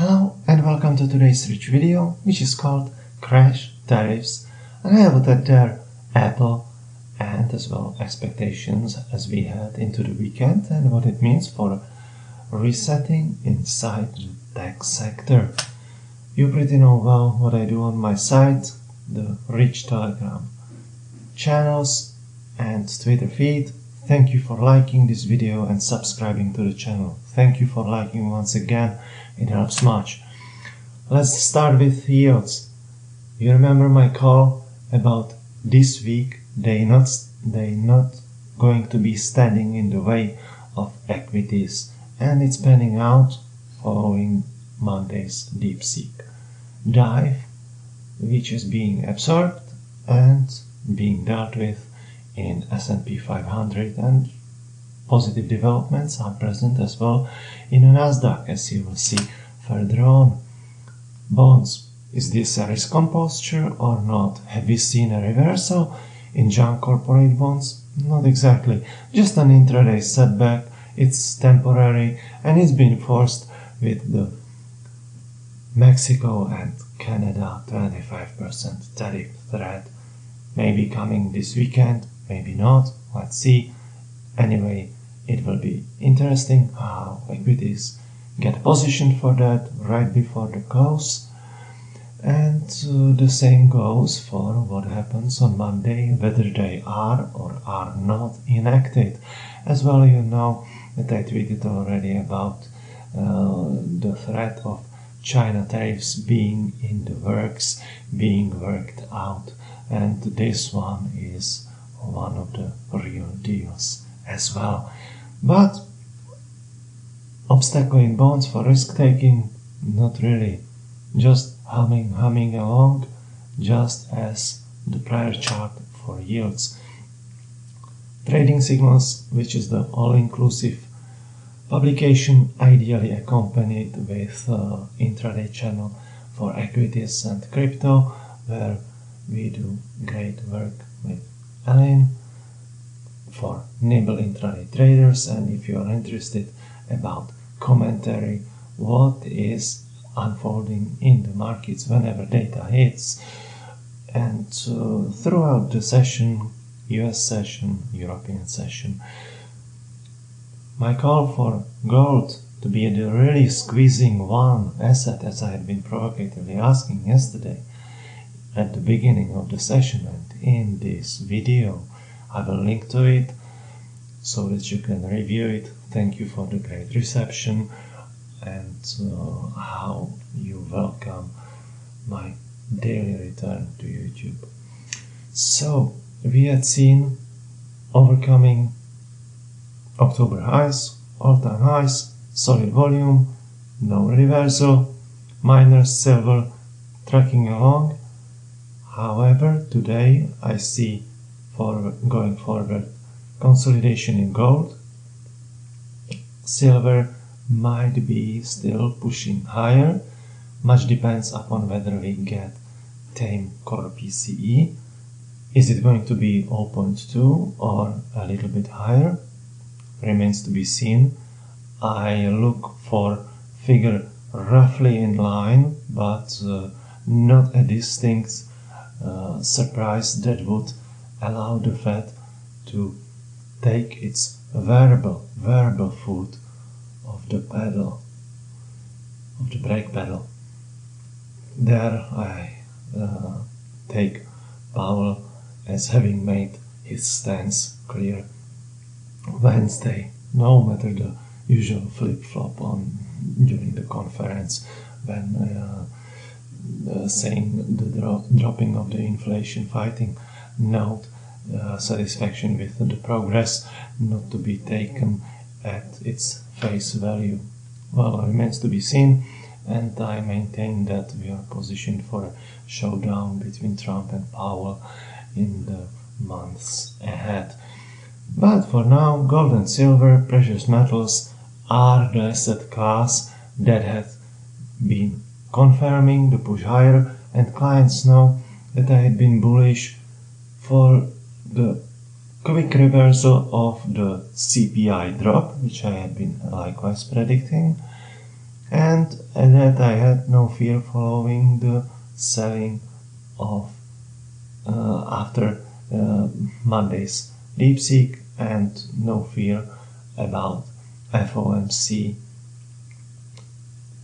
Hello and welcome to today's rich video, which is called Crash Tariffs, and I have looked at their Apple and as well expectations as we head into the weekend and what it means for resetting inside the tech sector. You pretty know well what I do on my site, the rich Telegram channels and Twitter feed. Thank you for liking this video and subscribing to the channel. Thank you for liking once again, it helps much. Let's start with yields. You remember my call about this week, they not going to be standing in the way of equities, and it's panning out following Monday's DeepSeek dive, which is being absorbed and being dealt with in S&P 500, and positive developments are present as well in the Nasdaq, as you will see further on. Bonds. Is this a risk-on posture or not? Have we seen a reversal in junk corporate bonds? Not exactly. Just an intraday setback. It's temporary and it's been forced with the Mexico and Canada 25% tariff threat. Maybe coming this weekend, maybe not. Let's see. Anyway, it will be interesting how equities get positioned for that right before the close. And the same goes for what happens on Monday, whether they are or are not enacted. As well, you know that I tweeted already about the threat of China tariffs being in the works, being worked out. And this one is one of the real deals as well. But obstacle in bonds for risk taking, not really. Just humming along, just as the prior chart for yields. Trading signals, which is the all-inclusive publication ideally accompanied with intraday channel for equities and crypto, where we do great work with Ellen for nimble intraday traders. And if you are interested about commentary, what is unfolding in the markets whenever data hits, and throughout the session, US session, European session, my call for gold to be the really squeezing one asset, as I had been provocatively asking yesterday at the beginning of the session, and in this video I will link to it so that you can review it. Thank you for the great reception and how you welcome my daily return to YouTube. So we had seen overcoming October highs, all-time highs, solid volume, no reversal, miners, silver tracking along. However, today I see going forward consolidation in gold. Silver might be still pushing higher. Much depends upon whether we get tame core PCE. Is it going to be 0.2 or a little bit higher? Remains to be seen. I look for figure roughly in line, but not a distinct surprise that would allow the Fed to take its variable foot of the pedal, of the brake pedal. There I take Powell as having made his stance clear Wednesday, no matter the usual flip-flop on during the conference when saying the dropping of the inflation fighting note, satisfaction with the progress not to be taken at its face value. Well, it remains to be seen, and I maintain that we are positioned for a showdown between Trump and Powell in the months ahead. But for now, gold and silver, precious metals, are the asset class that has been confirming the push higher, and clients know that I had been bullish for the quick reversal of the CPI drop, which I had been likewise predicting, and at that I had no fear following the selling of after Monday's DeepSeek, and no fear about FOMC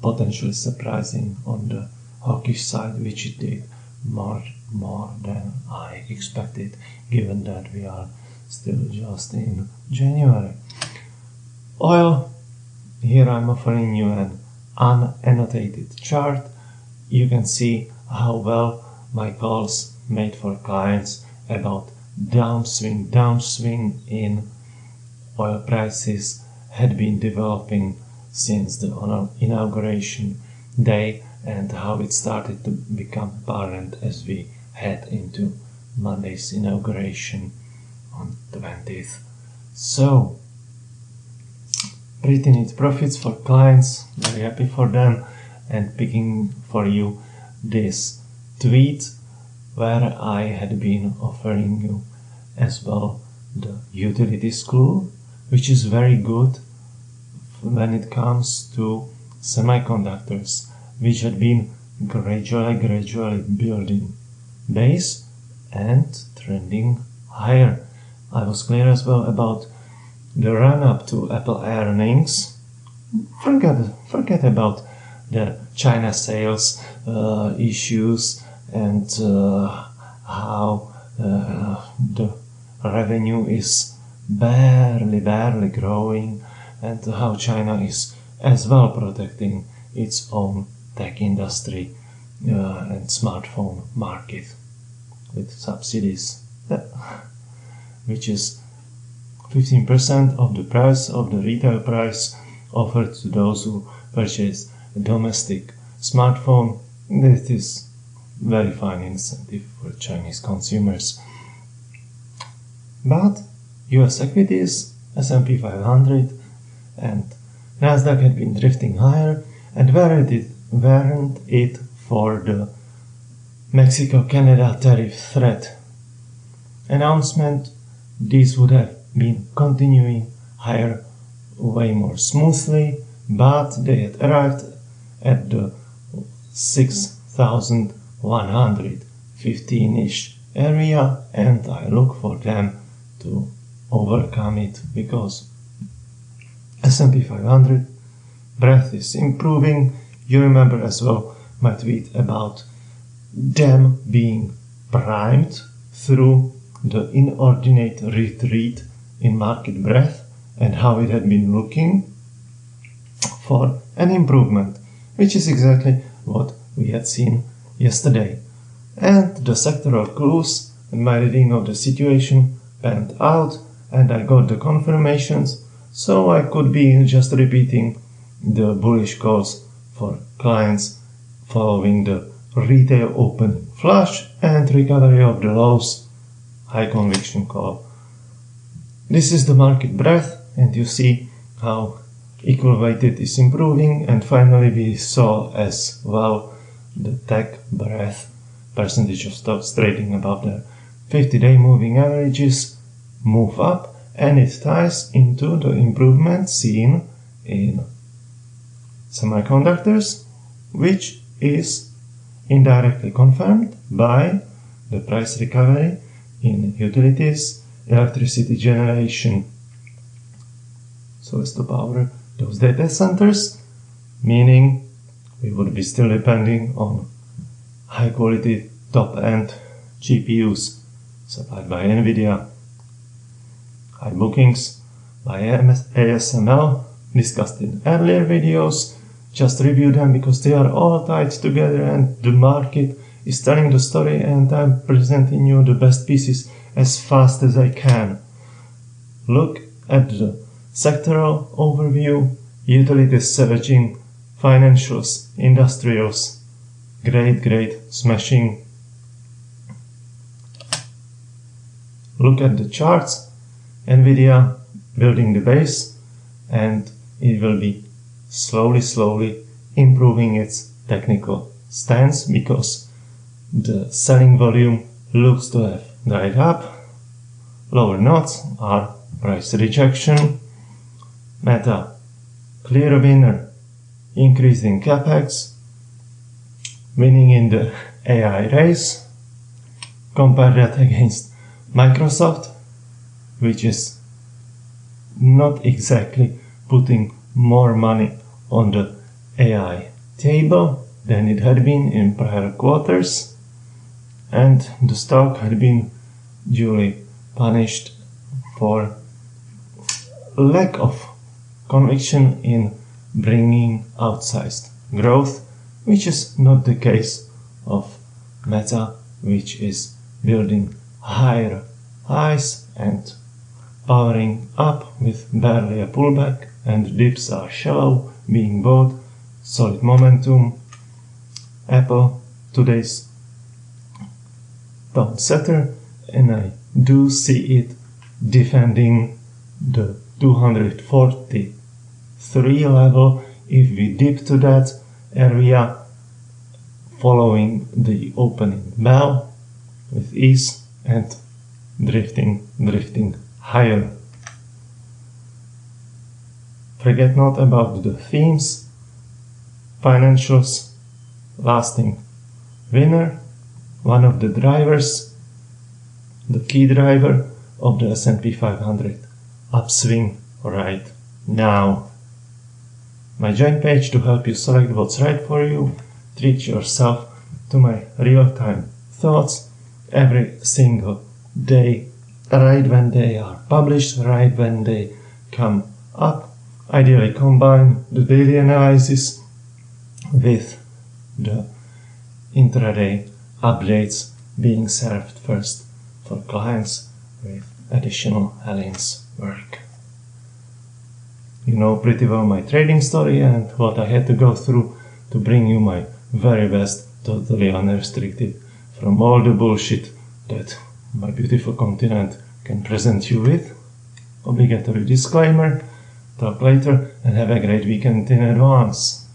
potentially surprising on the hawkish side, which it did more than I expected, given that we are still just in January. Oil, here I'm offering you an unannotated chart. You can see how well my calls made for clients about downswing in oil prices had been developing since the inauguration day, and how it started to become apparent as we head into Monday's inauguration on 20th. So, pretty neat profits for clients, very happy for them, and picking for you this tweet where I had been offering you as well the utilities clue, which is very good when it comes to semiconductors, which had been gradually building base and trending higher. I was clear as well about the run-up to Apple earnings. Forget about the China sales issues and how the revenue is barely growing, and how China is as well protecting its own tech industry and smartphone market with subsidies, which is 15% of the price of the retail price offered to those who purchase a domestic smartphone. This is very fine incentive for Chinese consumers. But US equities, S&P 500 and Nasdaq had been drifting higher, and weren't it for the Mexico-Canada tariff threat announcement, these would have been continuing higher way more smoothly, but they had arrived at the 6,115-ish area, and I look for them to overcome it, because S&P 500 breadth is improving. You remember as well my tweet about them being primed through the inordinate retreat in market breadth, and how it had been looking for an improvement, which is exactly what we had seen yesterday. And the sectoral clues and my reading of the situation panned out, and I got the confirmations, so I could be just repeating the bullish calls for clients following the retail opening flush and recovery of the lows, high conviction call. This is the market breadth, and you see how equal weighted is improving, and finally we saw as well the tech breadth percentage of stocks trading above their 50-day moving averages move up, and it ties into the improvement seen in semiconductors, which is indirectly confirmed by the price recovery in utilities, electricity generation, so as to power those data centers, meaning we would be still depending on high quality top-end GPUs supplied by NVIDIA. High bookings by ASML, discussed in earlier videos. Just review them because they are all tied together, and the market is telling the story, and I'm presenting you the best pieces as fast as I can. Look at the sectoral overview: utilities surging, financials, industrials, great smashing. Look at the charts: NVIDIA building the base, and it will be slowly improving its technical stance, because the selling volume looks to have dried up. Lower knots are price rejection. Meta, clear winner. increasing capex, winning in the AI race. Compare that against Microsoft, which is not exactly putting more money on the AI table than it had been in prior quarters, and the stock had been duly punished for lack of conviction in bringing outsized growth, which is not the case of Meta, which is building higher highs and powering up with barely a pullback, and dips are shallow, being bought, solid momentum. Apple, today's tone setter, and I do see it defending the 243 level. If we dip to that area following the opening bell with ease and drifting higher. Forget not about the themes. Financials, lasting winner, one of the drivers, the key driver of the S&P 500 upswing right now. My join page to help you select what's right for you. Treat yourself to my real-time thoughts every single day, right when they are published, right when they come up. Ideally combine the daily analysis with the intraday updates being served first for clients with additional Helen's work. You know pretty well my trading story and what I had to go through to bring you my very best, totally unrestricted from all the bullshit that my beautiful continent can present you with. Obligatory disclaimer. Talk later and have a great weekend in advance.